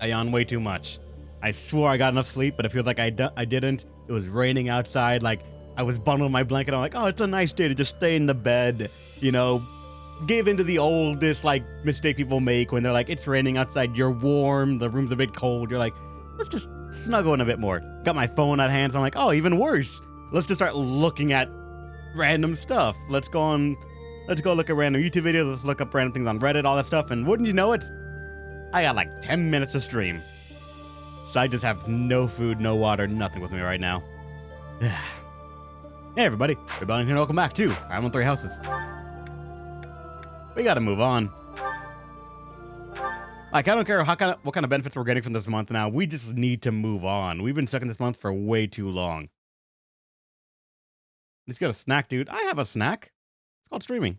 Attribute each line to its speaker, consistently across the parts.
Speaker 1: I yawned way too much. I swore I got enough sleep, but it feels like I didn't. It was raining outside. Like, I was bundling my blanket. I'm like, oh, it's a nice day to just stay in the bed, you know, give into the oldest, like, mistake people make when they're like, it's raining outside, you're warm, the room's a bit cold. You're like, let's just snuggle in a bit more. Got my phone at hand, so I'm like, oh, even worse. Let's just start looking at random stuff. Let's go look at random YouTube videos. Let's look up random things on Reddit, all that stuff. And wouldn't you know it, I got like 10 minutes to stream. So I just have no food, no water, nothing with me right now. Hey everybody, Rebellion here, and welcome back to 513 Houses. We gotta move on. Like, I don't care what kind of benefits we're getting from this month now. We just need to move on. We've been stuck in this month for way too long. Let's get a snack, dude. I have a snack. It's called streaming.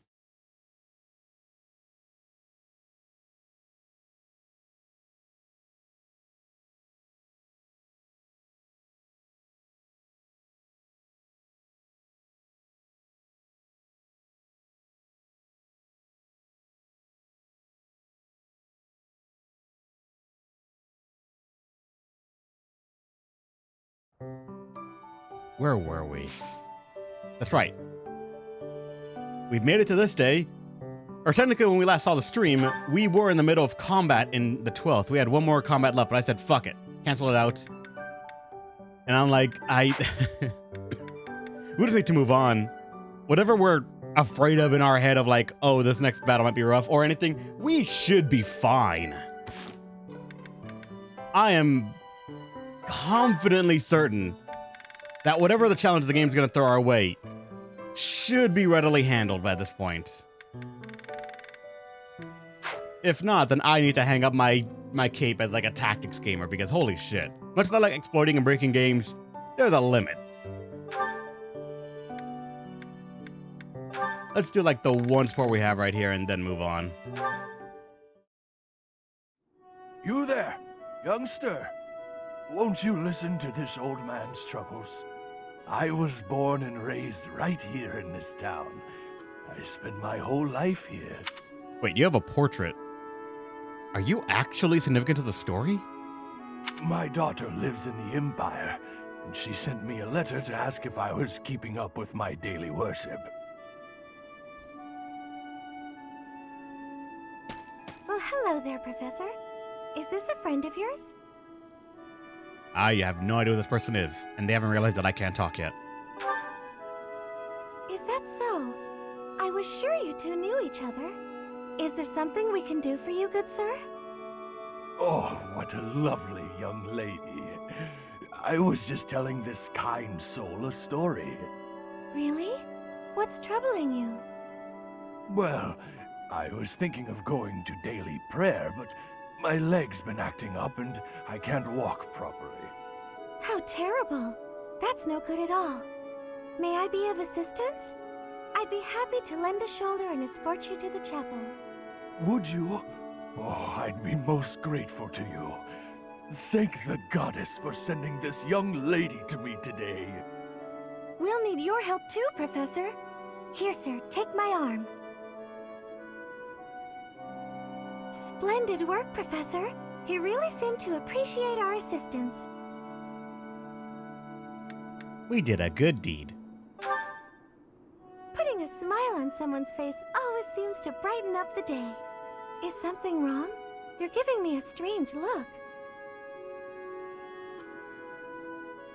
Speaker 1: Where were we? That's right. We've made it to this day. Or technically, when we last saw the stream, we were in the middle of combat in the 12th. We had one more combat left, but I said, fuck it. Cancel it out. And I'm like, we just need to move on. Whatever we're afraid of in our head of like, oh, this next battle might be rough or anything, we should be fine. I am confidently certain that whatever the challenge the game's going to throw our way should be readily handled by this point. If not, then I need to hang up my cape as like a tactics gamer, because holy shit. Much like exploiting and breaking games, there's a limit. Let's do like the one sport we have right here and then move on.
Speaker 2: You there, youngster. Won't you listen to this old man's troubles? I was born and raised right here in this town. I spent my whole life here.
Speaker 1: Wait, you have a portrait. Are you actually significant to the story?
Speaker 2: My daughter lives in the Empire, and she sent me a letter to ask if I was keeping up with my daily worship.
Speaker 3: Well, hello there, Professor. Is this a friend of yours?
Speaker 1: I have no idea who this person is, and they haven't realized that I can't talk yet.
Speaker 3: Is that so? I was sure you two knew each other. Is there something we can do for you, good sir?
Speaker 2: Oh, what a lovely young lady. I was just telling this kind soul a story.
Speaker 3: Really? What's troubling you?
Speaker 2: Well, I was thinking of going to daily prayer, but my leg's been acting up and I can't walk properly.
Speaker 3: How terrible. That's no good at all. May I be of assistance? I'd be happy to lend a shoulder and escort you to the chapel.
Speaker 2: Would you? Oh, I'd be most grateful to you. Thank the goddess for sending this young lady to me today.
Speaker 3: We'll need your help too, Professor. Here, sir, take my arm. Splendid work, Professor. You really seem to appreciate our assistance.
Speaker 1: We did a good deed.
Speaker 3: Putting a smile on someone's face always seems to brighten up the day. Is something wrong? You're giving me a strange look.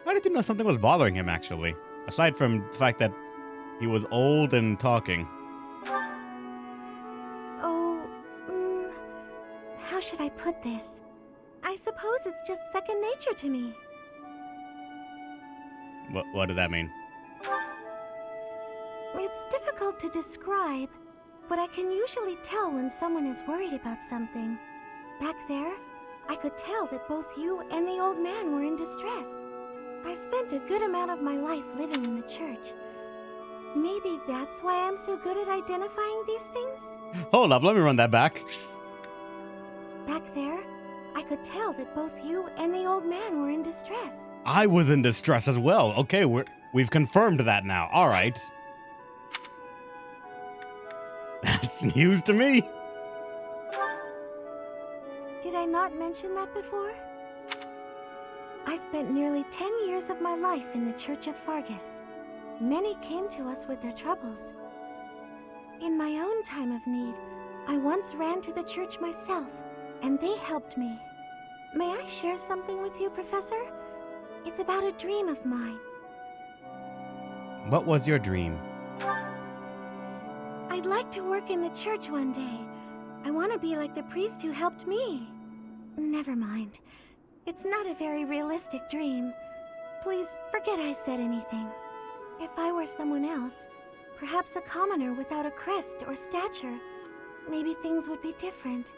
Speaker 1: How did you know something was bothering him, actually? Aside from the fact that he was old and talking.
Speaker 3: How should I put this? I suppose it's just second nature to me.
Speaker 1: What does that mean?
Speaker 3: It's difficult to describe, but I can usually tell when someone is worried about something. Back there, I could tell that both you and the old man were in distress. I spent a good amount of my life living in the church. Maybe that's why I'm so good at identifying these things?
Speaker 1: Hold up, let me run that back.
Speaker 3: Back there, I could tell that both you and the old man were in distress.
Speaker 1: I was in distress as well. Okay, we've confirmed that now. All right. That's news to me.
Speaker 3: Did I not mentioned that before? I spent nearly 10 years of my life in the Church of Fargus. Many came to us with their troubles. In my own time of need, I once ran to the church myself, and they helped me. May I share something with you, Professor? It's about a dream of mine.
Speaker 1: What was your dream?
Speaker 3: I'd like to work in the church one day. I want to be like the priest who helped me. Never mind. It's not a very realistic dream. Please forget I said anything. If I were someone else, perhaps a commoner without a crest or stature, maybe things would be different.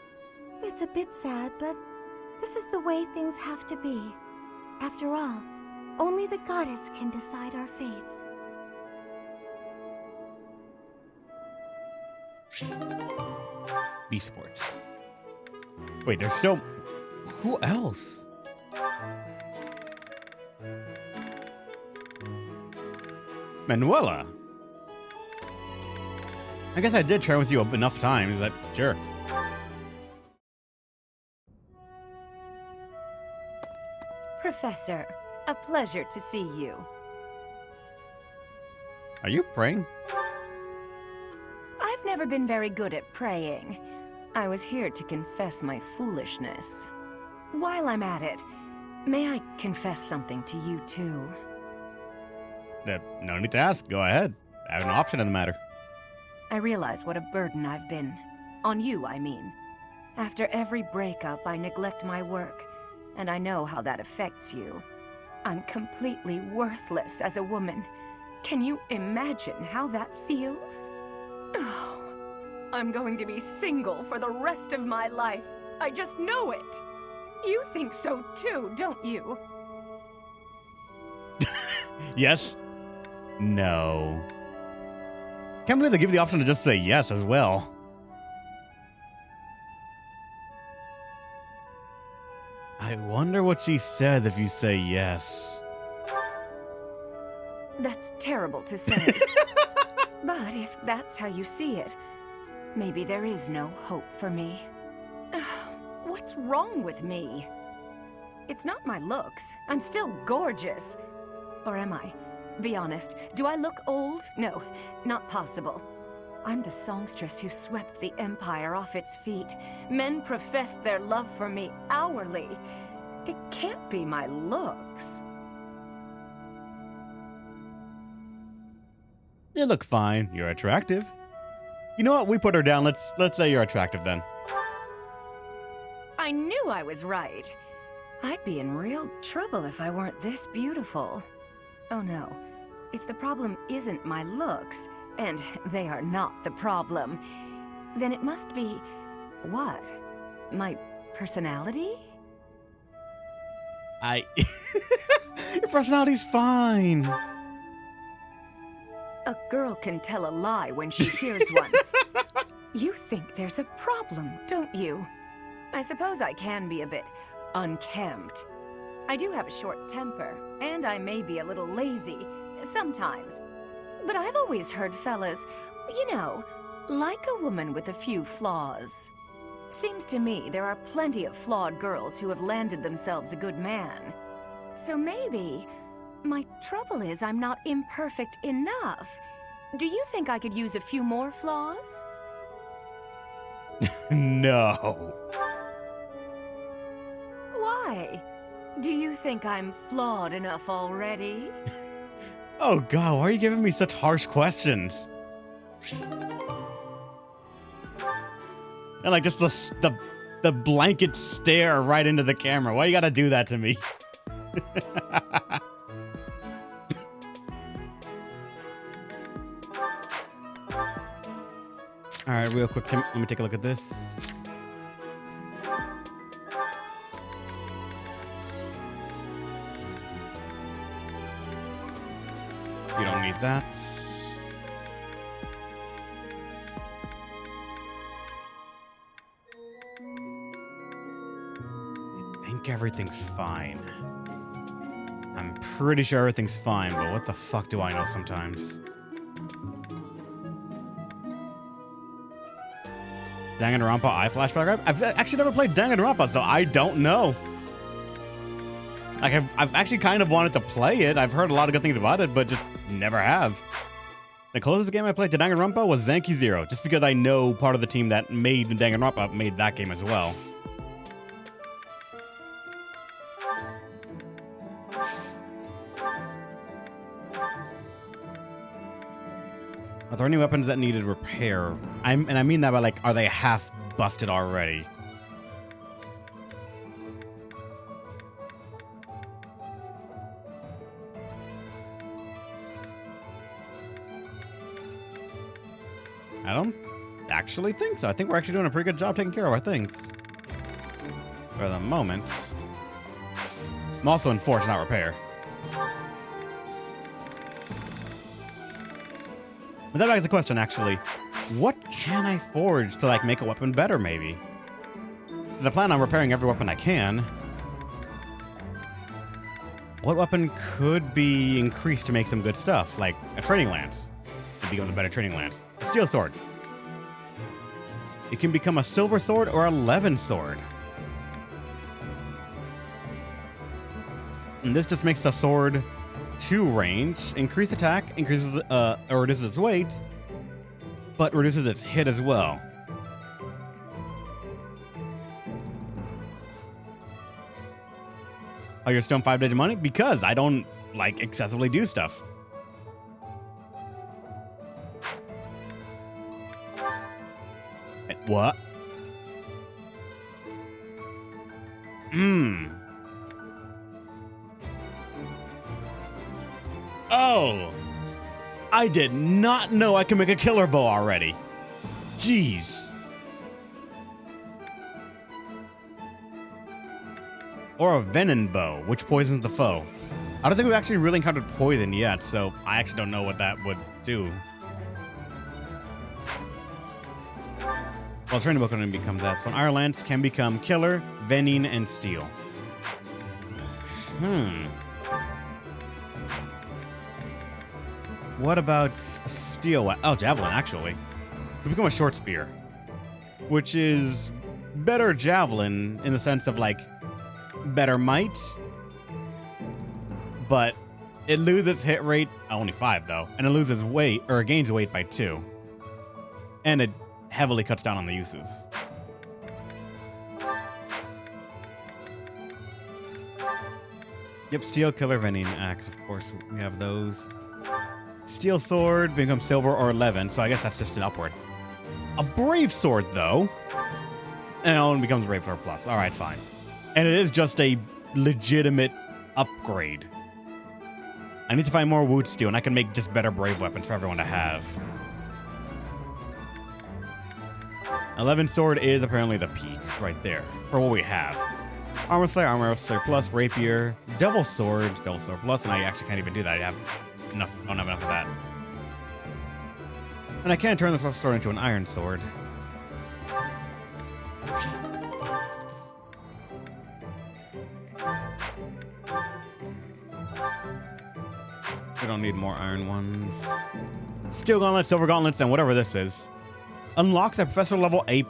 Speaker 3: It's a bit sad, but this is the way things have to be. After all, only the goddess can decide our fates.
Speaker 1: B Sports. Wait, there's still... Who else? Manuela. I guess I did train with you enough times that, sure.
Speaker 4: Professor, a pleasure to see you.
Speaker 1: Are you praying?
Speaker 4: I've never been very good at praying. I was here to confess my foolishness. While I'm at it, may I confess something to you too?
Speaker 1: No need to ask. Go ahead. I have an option in the matter.
Speaker 4: I realize what a burden I've been. On you, I mean. After every breakup, I neglect my work, and I know how that affects you. I'm completely worthless as a woman. Can you imagine how that feels? Oh, I'm going to be single for the rest of my life. I just know it. You think so too, don't you?
Speaker 1: Yes. No. Can't believe they give you the option to just say yes as well. I wonder what she said if you say yes.
Speaker 4: That's terrible to say. But if that's how you see it, maybe there is no hope for me. What's wrong with me? It's not my looks. I'm still gorgeous. Or am I? Be honest, do I look old? No, not possible. I'm the songstress who swept the Empire off its feet. Men professed their love for me hourly. It can't be my looks.
Speaker 1: You look fine. You're attractive. You know what? We put her down. Let's say you're attractive then.
Speaker 4: I knew I was right. I'd be in real trouble if I weren't this beautiful. Oh no. If the problem isn't my looks, and they are not the problem, then it must be... what? My personality?
Speaker 1: Your personality's fine.
Speaker 4: A girl can tell a lie when she hears one. You think there's a problem, don't you? I suppose I can be a bit unkempt. I do have a short temper, and I may be a little lazy, sometimes. But I've always heard fellas, you know, like a woman with a few flaws. Seems to me there are plenty of flawed girls who have landed themselves a good man. So maybe my trouble is I'm not imperfect enough. Do you think I could use a few more flaws?
Speaker 1: No.
Speaker 4: Why? Do you think I'm flawed enough already?
Speaker 1: Oh god, why are you giving me such harsh questions? And like just the blanket stare right into the camera. Why you gotta do that to me? All right, real quick, let me take a look at this. You don't need that. I think everything's fine. I'm pretty sure everything's fine, but what the fuck do I know sometimes? Danganronpa eye flashback rap? I've actually never played Danganronpa, so I don't know. Like, I've actually kind of wanted to play it. I've heard a lot of good things about it, but just never have. The closest game I played to Danganronpa was Zanki Zero, just because I know part of the team that made Danganronpa made that game as well. Are there any weapons that needed repair? I mean that by, like, are they half busted already? I don't actually think so. I think we're actually doing a pretty good job taking care of our things. For the moment. I'm also in forge, not repair. But that begs the question, actually. What can I forge to, like, make a weapon better, maybe? The plan on repairing every weapon I can. What weapon could be increased to make some good stuff? Like a training lance. It becomes a better training lance. A steel sword. It can become a silver sword or a leaven sword. And this just makes the sword 2 range, increase attack, increases or reduces its weight, but reduces its hit as well. Oh, you're still 5 days of money? Because I don't, like, excessively do stuff. What? Oh, I did not know I could make a killer bow already. Jeez. Or a venom bow, which poisons the foe. I don't think we've actually really encountered poison yet, so I actually don't know what that would do. Well, training book only becomes that. So an Iron Lance can become killer, venin, and steel. What about steel? Oh, javelin, actually. We become a short spear, which is better javelin in the sense of, like, better might, but it loses hit rate, only 5 though, and it loses weight, or it gains weight by 2. And it heavily cuts down on the uses. Yep, steel, killer, venin, axe, of course, we have those. Steel sword becomes silver or leaven, so I guess that's just an upward. A brave sword, though. And it only becomes brave sword plus. Alright, fine. And it is just a legitimate upgrade. I need to find more wood steel, and I can make just better brave weapons for everyone to have. 11 sword is apparently the peak right there for what we have. Armor Slayer plus, rapier, devil sword plus, and I actually can't even do that. I have enough. Don't have enough of that. And I can turn this sword into an iron sword. We don't need more iron ones. Steel gauntlets, silver gauntlets, and whatever this is. Unlocks at professor level A+.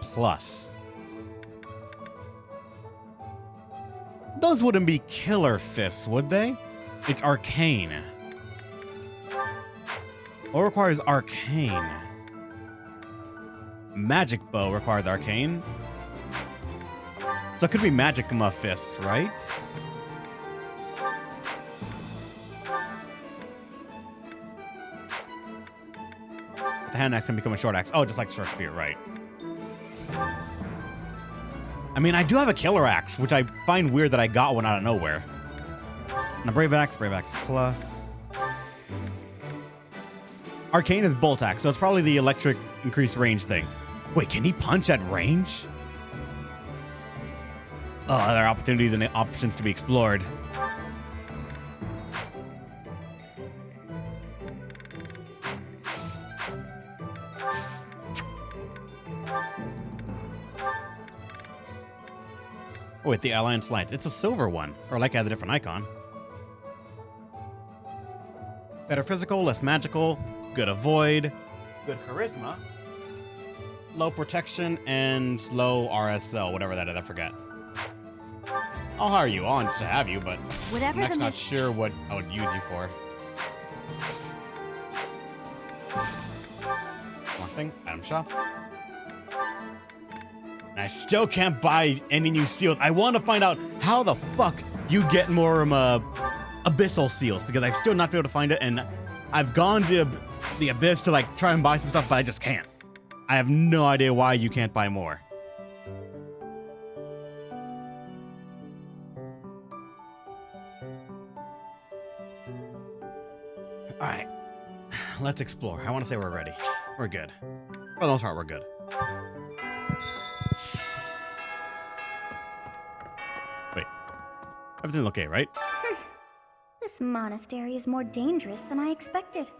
Speaker 1: Those wouldn't be killer fists, would they? It's arcane. What requires arcane? Magic bow requires arcane. So it could be magic fists, right? The hand axe can become a short axe. Oh, just like short spear, right? I mean, I do have a killer axe, which I find weird that I got one out of nowhere. And a brave axe plus. Arcane is bolt axe, so it's probably the electric increased range thing. Wait, can he punch at range? Oh, there are opportunities and options to be explored. Oh, wait, the Alliance Lights. It's a silver one. Or like it has a different icon. Better physical, less magical, good avoid, good charisma. low protection and low RSL, whatever that is, I forget. I'll hire you on to have you, but
Speaker 3: Whatever
Speaker 1: I'm
Speaker 3: the
Speaker 1: not sure what I would use you for. One thing, item shop. And I still can't buy any new seals. I want to find out how the fuck you get more abyssal seals, because I've still not been able to find it, and I've gone to the abyss to like try and buy some stuff, but I just can't. I have no idea why you can't buy more. All right, let's explore. I want to say we're ready. We're good. For the most part, we're good. Wait, everything's okay, right?
Speaker 3: This monastery is more dangerous than I expected.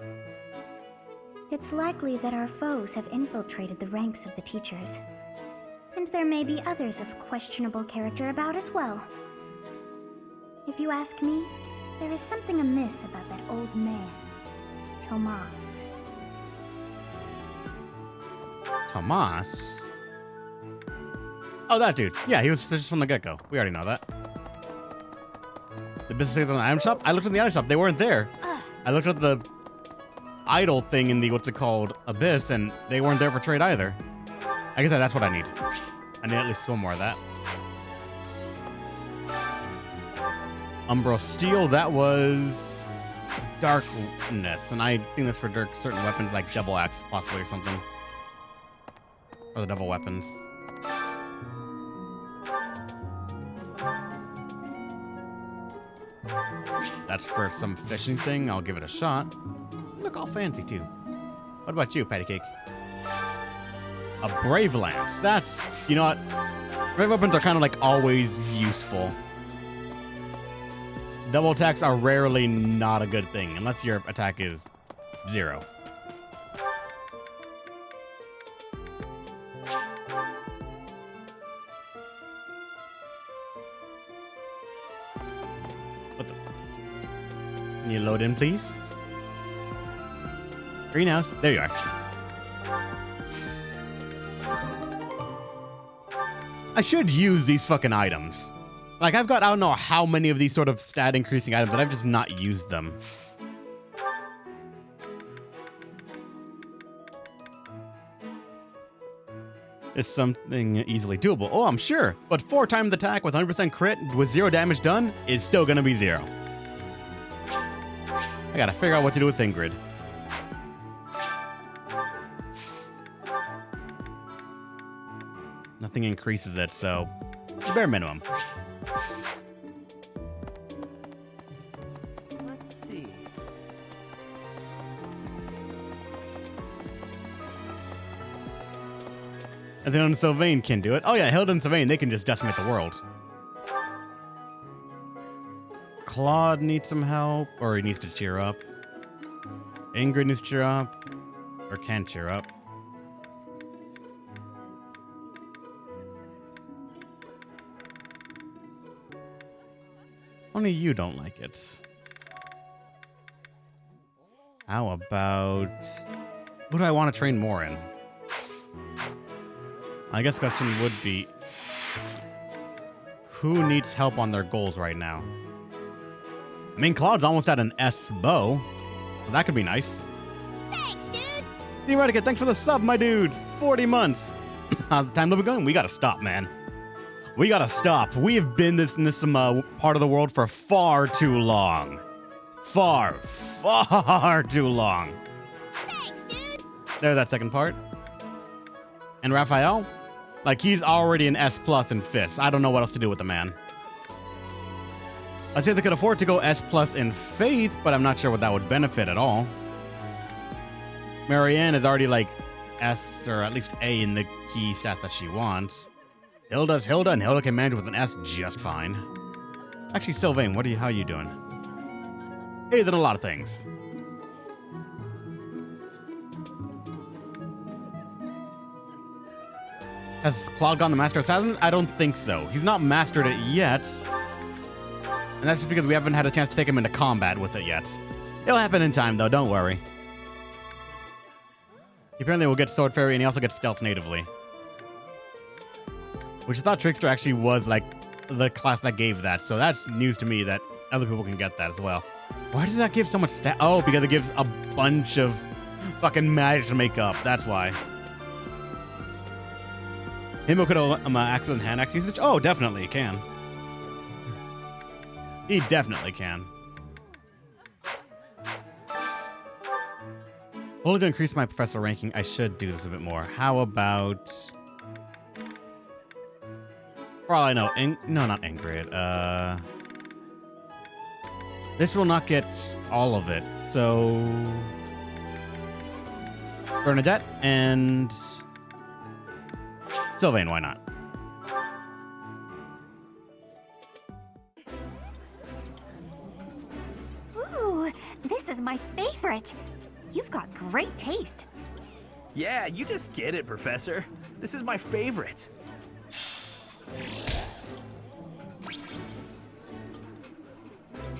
Speaker 3: It's likely that our foes have infiltrated the ranks of the teachers. And there may be others of questionable character about as well. If you ask me, there is something amiss about that old man, Tomas.
Speaker 1: Tomas? Oh, that dude. Yeah, he was just from the get-go. We already know that. The businesses on the item shop? I looked in the item shop. They weren't there. I looked at the idol thing in the, what's it called, abyss, and they weren't there for trade either. I guess that's what I need. I need at least one more of that. Umbral Steel, that was darkness, and I think that's for certain weapons like double axe, possibly, or something. Or the double weapons. That's for some fishing thing. I'll give it a shot. Look all fancy, too. What about you, Patty Cake? A Brave Lance. That's, you know what? Brave weapons are kind of like always useful. Double attacks are rarely not a good thing, unless your attack is 0. What the? Can you load in, please? Greenhouse. There you are. I should use these fucking items. Like, I've got, I don't know how many of these sort of stat increasing items, but I've just not used them. It's something easily doable. Oh, I'm sure. But 4 times attack with 100% crit with 0 damage done is still gonna be 0. I gotta figure out what to do with Ingrid. Nothing increases it, so it's bare minimum.
Speaker 5: Let's see.
Speaker 1: And then Sylvain can do it. Oh yeah, Hilda and Sylvain, they can just decimate the world. Claude needs some help, or he needs to cheer up. Ingrid needs to cheer up, or can cheer up. Only you don't like it. How about... who do I want to train more in? I guess the question would be... who needs help on their goals right now? I mean, Claude's almost at an S bow, so that could be nice.
Speaker 3: Thanks, dude!
Speaker 1: Theoretica, thanks for the sub, my dude! 40 months! How's the time limit going? We gotta stop, man. We gotta stop. We have been in this part of the world for far too long. Far too long.
Speaker 3: Thanks, dude!
Speaker 1: There's that second part. And Raphael? Like, he's already an S+ in fists. I don't know what else to do with the man. I say they could afford to go S+ in faith, but I'm not sure what that would benefit at all. Marianne is already like S, or at least A in the key stats that she wants. Hilda's Hilda, and Hilda can manage with an S just fine. Actually, Sylvain, how are you doing? A's in a lot of things. Has Claude gone the Master of Assassins? I don't think so. He's not mastered it yet. And that's just because we haven't had a chance to take him into combat with it yet. It'll happen in time, though, don't worry. He apparently will get Sword Fairy, and he also gets Stealth natively. Which I thought Trickster actually was, like, the class that gave that. So that's news to me that other people can get that as well. Why does that give so much stat? Oh, because it gives a bunch of fucking magic to make up. That's why. Himo could accident hand axe usage? Oh, definitely, he can. He definitely can. Only to increase my professor ranking, I should do this a bit more. How about... Probably no. No, not Ingrid. This will not get all of it. So... Bernadette and... Sylvain, why not?
Speaker 3: Ooh, this is my favorite. You've got great taste.
Speaker 5: Yeah, you just get it, Professor. This is my favorite.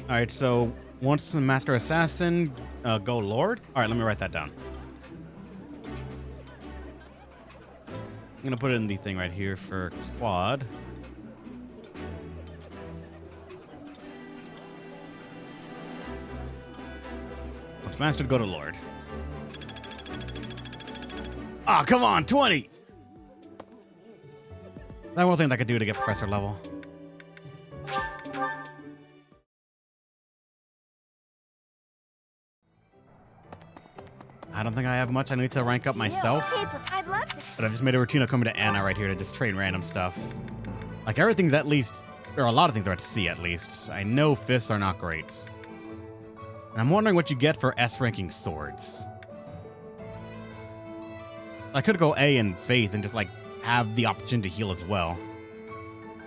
Speaker 1: Alright, so once the Master Assassin, go Lord? Alright, let me write that down. I'm gonna put it in the thing right here for Quad. Once Master, go to Lord. Ah, come on, 20! That one thing I could do to get Professor level. I don't think I have much I need to rank up myself.
Speaker 3: I'd love to.
Speaker 1: But I've just made a routine of coming to Anna right here to just trade random stuff. Like everything's at least, there are a lot of things are at C at least. I know fists are not great. And I'm wondering what you get for S ranking swords. I could go A in faith and just like have the opportunity to heal as well.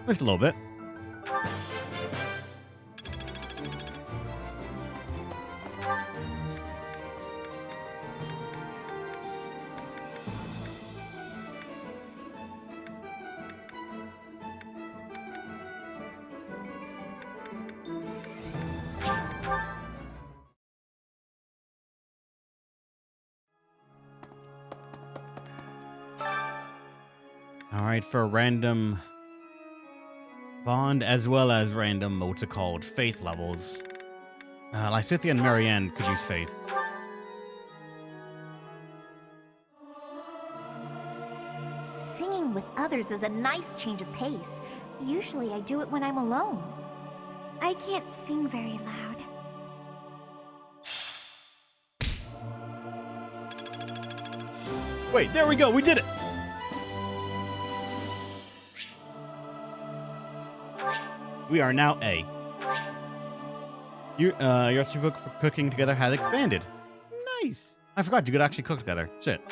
Speaker 1: Just a little bit. All right, for random bond as well as random, what's it called, faith levels. Lysithia and Marianne could use faith.
Speaker 3: Singing with others is a nice change of pace. Usually I do it when I'm alone. I can't sing very loud.
Speaker 1: Wait, there we go, we did it! We are now A. Your recipe book for cooking together has expanded. Nice. I forgot you could actually cook together. Shit.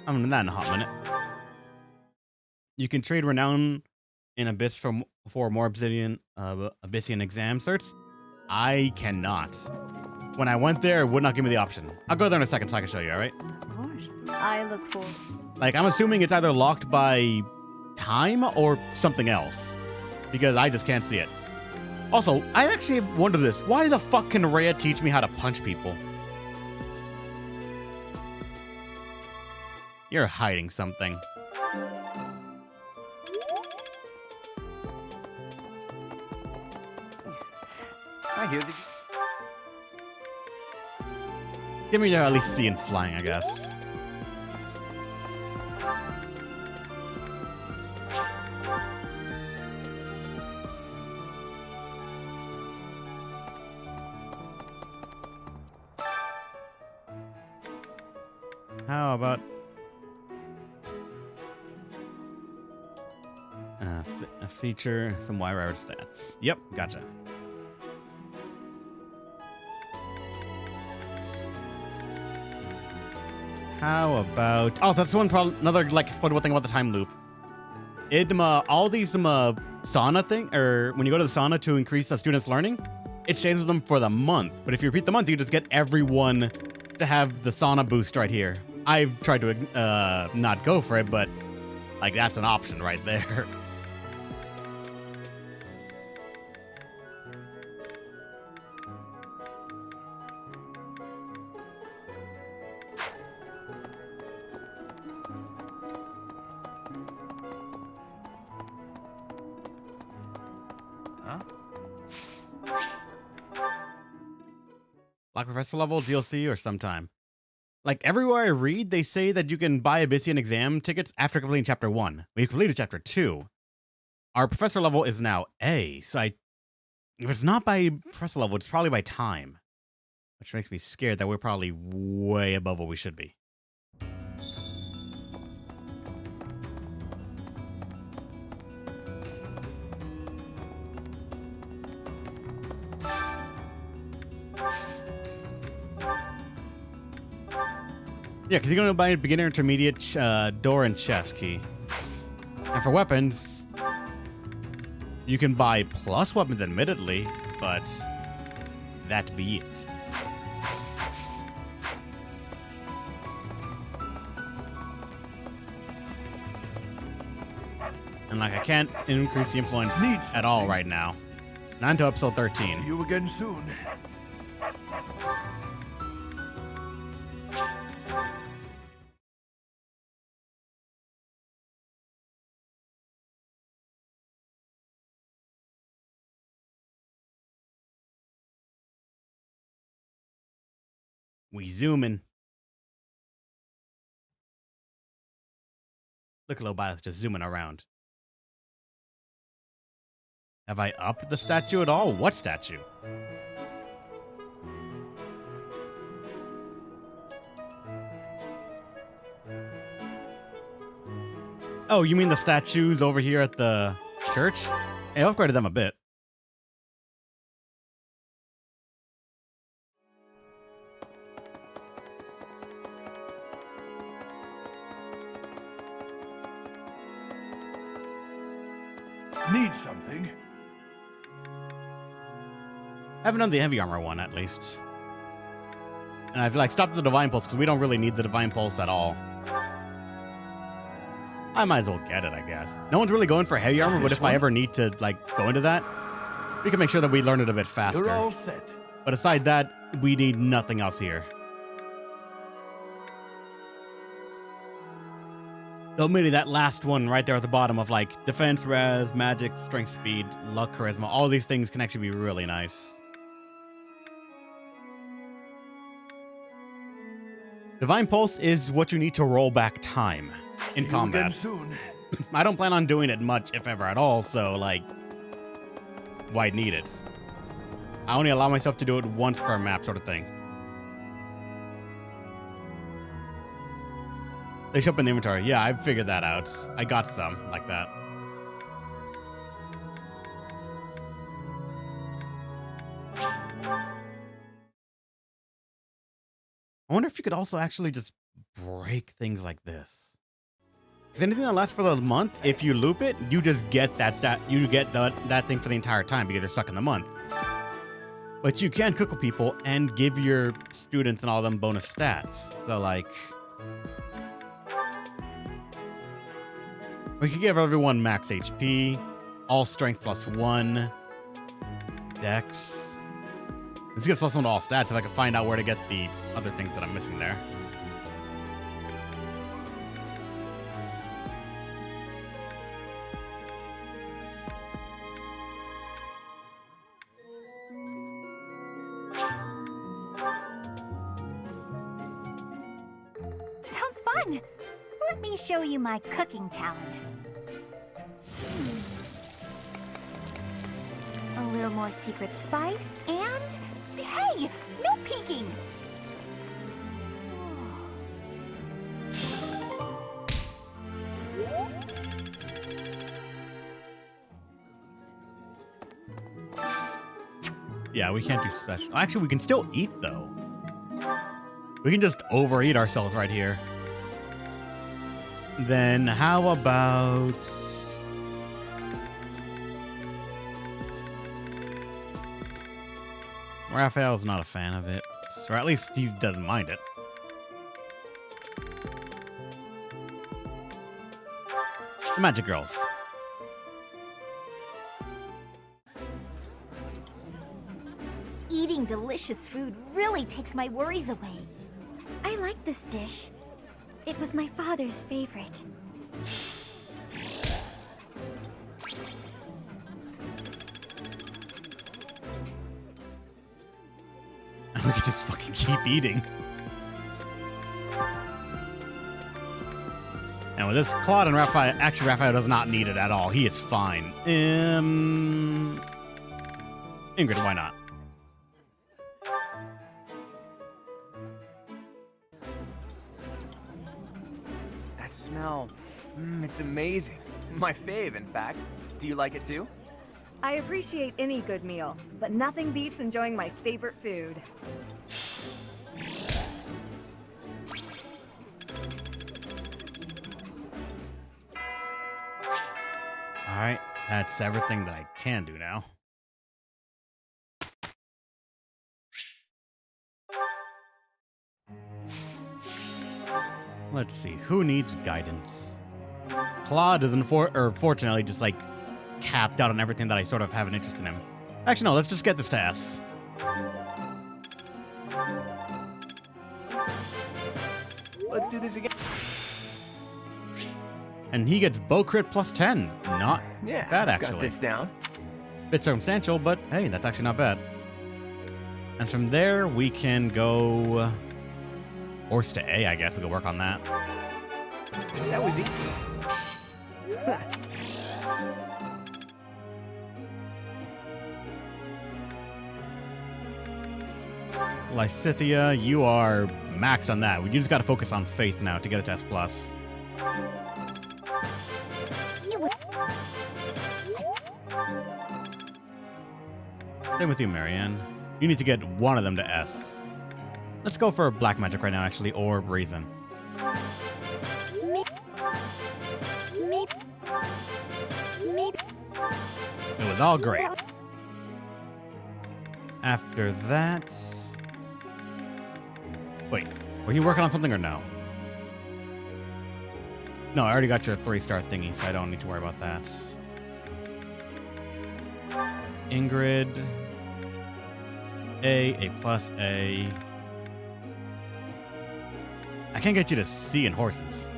Speaker 1: I'm gonna do that in a hot minute. You can trade renown in Abyss for more Abyssian exam certs. I cannot. When I went there, it would not give me the option. I'll go there in a second so I can show you, alright?
Speaker 4: Of course. I look forward.
Speaker 1: Like, I'm assuming it's either locked by time or something else. Because I just can't see it. Also, I actually wonder this. Why the fuck can Rhea teach me how to punch people? You're hiding something.
Speaker 5: I hear the...
Speaker 1: Give me at least seeing flying, I guess. How about a feature, some wire stats? Yep, gotcha. How about... Oh, that's one problem. Another like exploitable thing about the time loop. It all these sauna thing, or when you go to the sauna to increase the students' learning, it saves them for the month. But if you repeat the month, you just get everyone to have the sauna boost right here. I've tried to not go for it, but like that's an option right there.
Speaker 5: Huh?
Speaker 1: Black Professor level, DLC, or sometime. Like, everywhere I read, they say that you can buy Abyssian exam tickets after completing Chapter 1. We completed Chapter 2. Our Professor level is now A, so if it's not by Professor level, it's probably by time. Which makes me scared that we're probably way above what we should be. Yeah, because you're going to buy a beginner, intermediate, door, and chest key. And for weapons, you can buy plus weapons, admittedly, but that be it. And like, I can't increase the influence at all right now. Not until episode 13.
Speaker 2: See you again soon.
Speaker 1: We zooming. Look at Lobias just zooming around. Have I upped the statue at all? What statue? Oh, you mean the statues over here at the church? I upgraded them a bit.
Speaker 2: Need something?
Speaker 1: Haven't done the heavy armor one, at least. And I've like stopped the divine pulse because we don't really need the divine pulse at all. I might as well get it, I guess. No one's really going for heavy armor, but if I ever need to like go into that, we can make sure that we learn it a bit faster.
Speaker 2: You're all set.
Speaker 1: But aside that, we need nothing else here. Though maybe that last one right there at the bottom of like defense, res, magic, strength, speed, luck, charisma, all these things can actually be really nice. Divine Pulse is what you need to roll back time in combat.
Speaker 2: Again soon.
Speaker 1: I don't plan on doing it much, if ever at all, so like, why need it? I only allow myself to do it once per map, sort of thing. They show up in the inventory. Yeah, I figured that out. I got some like that. I wonder if you could also actually just break things like this. Because anything that lasts for the month, if you loop it, you just get that stat. You get that thing for the entire time because they're stuck in the month. But you can cook with people and give your students and all them bonus stats. So like, we could give everyone max HP, all strength +1, dex. This gets +1 to all stats if I can find out where to get the other things that I'm missing there.
Speaker 6: Sounds fun! Let me show you my cooking talent. A little more secret spice, and... Hey! No peeking!
Speaker 1: Yeah, we can't do special. Actually, we can still eat, though. We can just overeat ourselves right here. Then how about... Raphael's not a fan of it. Or at least he doesn't mind it. The Magic Girls.
Speaker 6: Eating delicious food really takes my worries away.
Speaker 3: I like this dish. It was my father's favorite.
Speaker 1: We could just fucking keep eating. And with this, Claude and Raphael, actually Raphael does not need it at all. He is fine. Ingrid, why not?
Speaker 7: That smell, it's amazing. My fave, in fact. Do you like it too?
Speaker 8: I appreciate any good meal, but nothing beats enjoying my favorite food.
Speaker 1: Alright, that's everything that I can do now. Let's see, who needs guidance? Claude is fortunately just like capped out on everything that I sort of have an interest in him. Actually, no, let's just get this to S.
Speaker 7: Let's do this again.
Speaker 1: And he gets bow crit plus 10. Not
Speaker 7: Yeah,
Speaker 1: bad, actually.
Speaker 7: got this down.
Speaker 1: Bit circumstantial, but hey, that's actually not bad. And from there, we can go horse to A, I guess. We can work on that.
Speaker 7: That was easy.
Speaker 1: Lysithia, you are maxed on that. You just got to focus on faith now to get it to S+. Same with you, Marianne. You need to get one of them to S. Let's go for black magic right now, actually, or reason. It was all great. After that... Wait, were you working on something or no? No, I already got your 3-star thingy, so I don't need to worry about that. Ingrid... A plus, A. I can't get you to C in horses.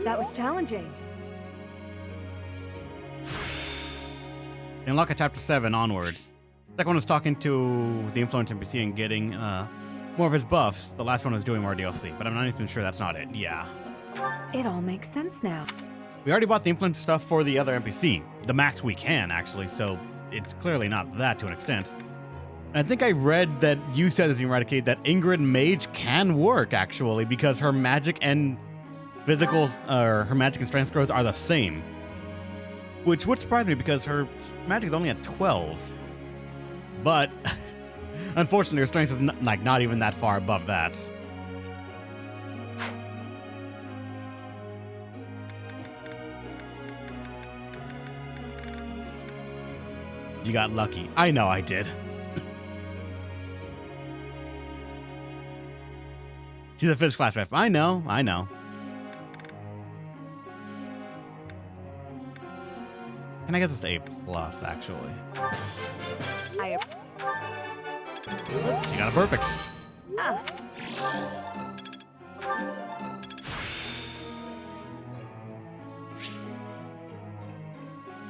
Speaker 8: That was challenging.
Speaker 1: In Luck at Chapter 7 onwards. Second one was talking to the Influence NPC and getting more of his buffs. The last one was doing more DLC, but I'm not even sure that's not it. Yeah.
Speaker 8: It all makes sense now.
Speaker 1: We already bought the Influence stuff for the other NPC. The max we can, actually, so it's clearly not that to an extent. And I think I read that you said as you eradicate that Ingrid Mage can work, actually, because her magic and physical, her magic and strength growth are the same. Which would surprise me because her magic is only at 12. But, unfortunately, her strength is not even that far above that. You got lucky. I know I did. She's a 5th class ref. I know. Can I get this to A+, actually? She got a perfect.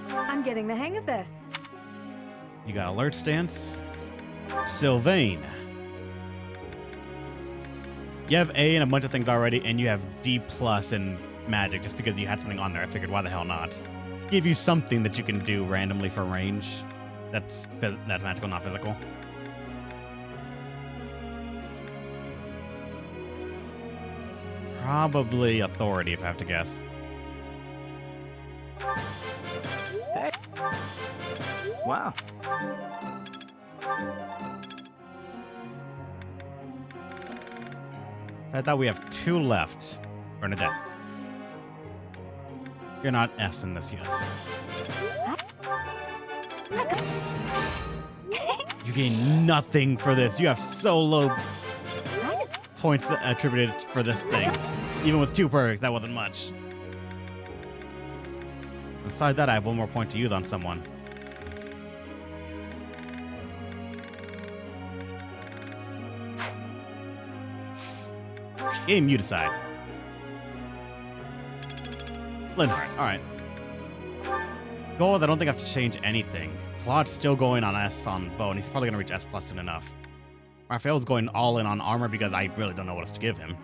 Speaker 8: I'm getting the hang of this.
Speaker 1: You got alert stance. Sylvain. You have A and a bunch of things already, and you have D+ in magic just because you had something on there. I figured, why the hell not? Give you something that you can do randomly for range. That's magical, not physical. Probably authority, if I have to guess.
Speaker 7: Hey. Wow.
Speaker 1: I thought we have 2 left. Bernadette. You're not S in this yet. You gain nothing for this. You have so low points attributed for this thing. Even with 2 perks, that wasn't much. Besides that, I have 1 more point to use on someone. Game, you decide. Linhardt, alright. Gold, I don't think I have to change anything. Claude's still going on S on bow, and he's probably going to reach S plus soon enough. Raphael's going all in on armor because I really don't know what else to give him.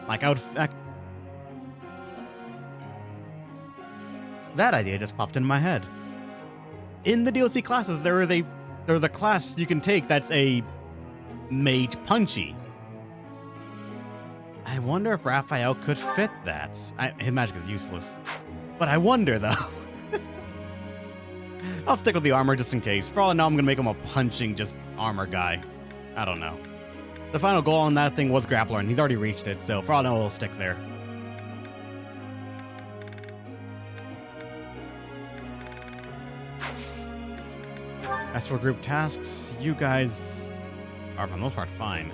Speaker 1: Like, that idea just popped in my head. In the DLC classes, there's a class you can take that's a mage punchy. I wonder if Raphael could fit that. His magic is useless. But I wonder, though. I'll stick with the armor just in case. For all I know, I'm going to make him a punching, just armor guy. I don't know. The final goal on that thing was Grappler, and he's already reached it, so for all I know, we'll stick there. As for group tasks, you guys are, for the most part, fine.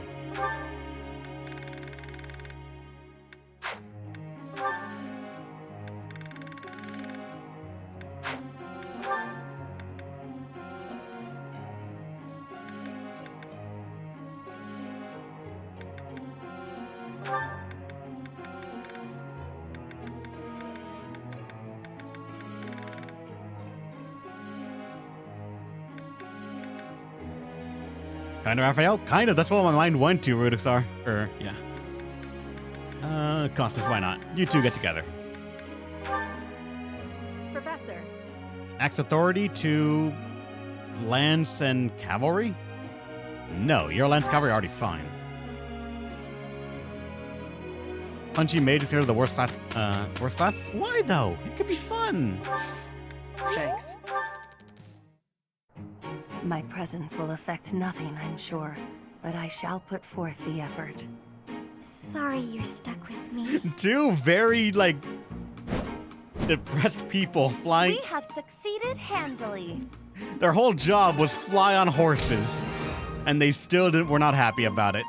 Speaker 1: Kind of, Raphael? Kind of. That's what my mind went to, Rudixar. Yeah. Constance, why not? You two get together.
Speaker 8: Professor.
Speaker 1: Axe authority to lance and cavalry? No, your lance cavalry are already fine. Punchy mage is considered the worst class. Worst class? Why though? It could be fun.
Speaker 7: Thanks.
Speaker 9: My presence will affect nothing, I'm sure, but I shall put forth the effort.
Speaker 3: Sorry you're stuck with me.
Speaker 1: Two very, like, depressed people flying.
Speaker 6: We have succeeded handily.
Speaker 1: Their whole job was fly on horses, and they still were not happy about it.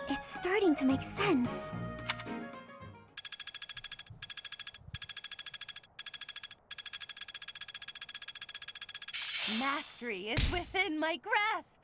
Speaker 3: It's starting to make sense.
Speaker 6: Mastery is within my grasp.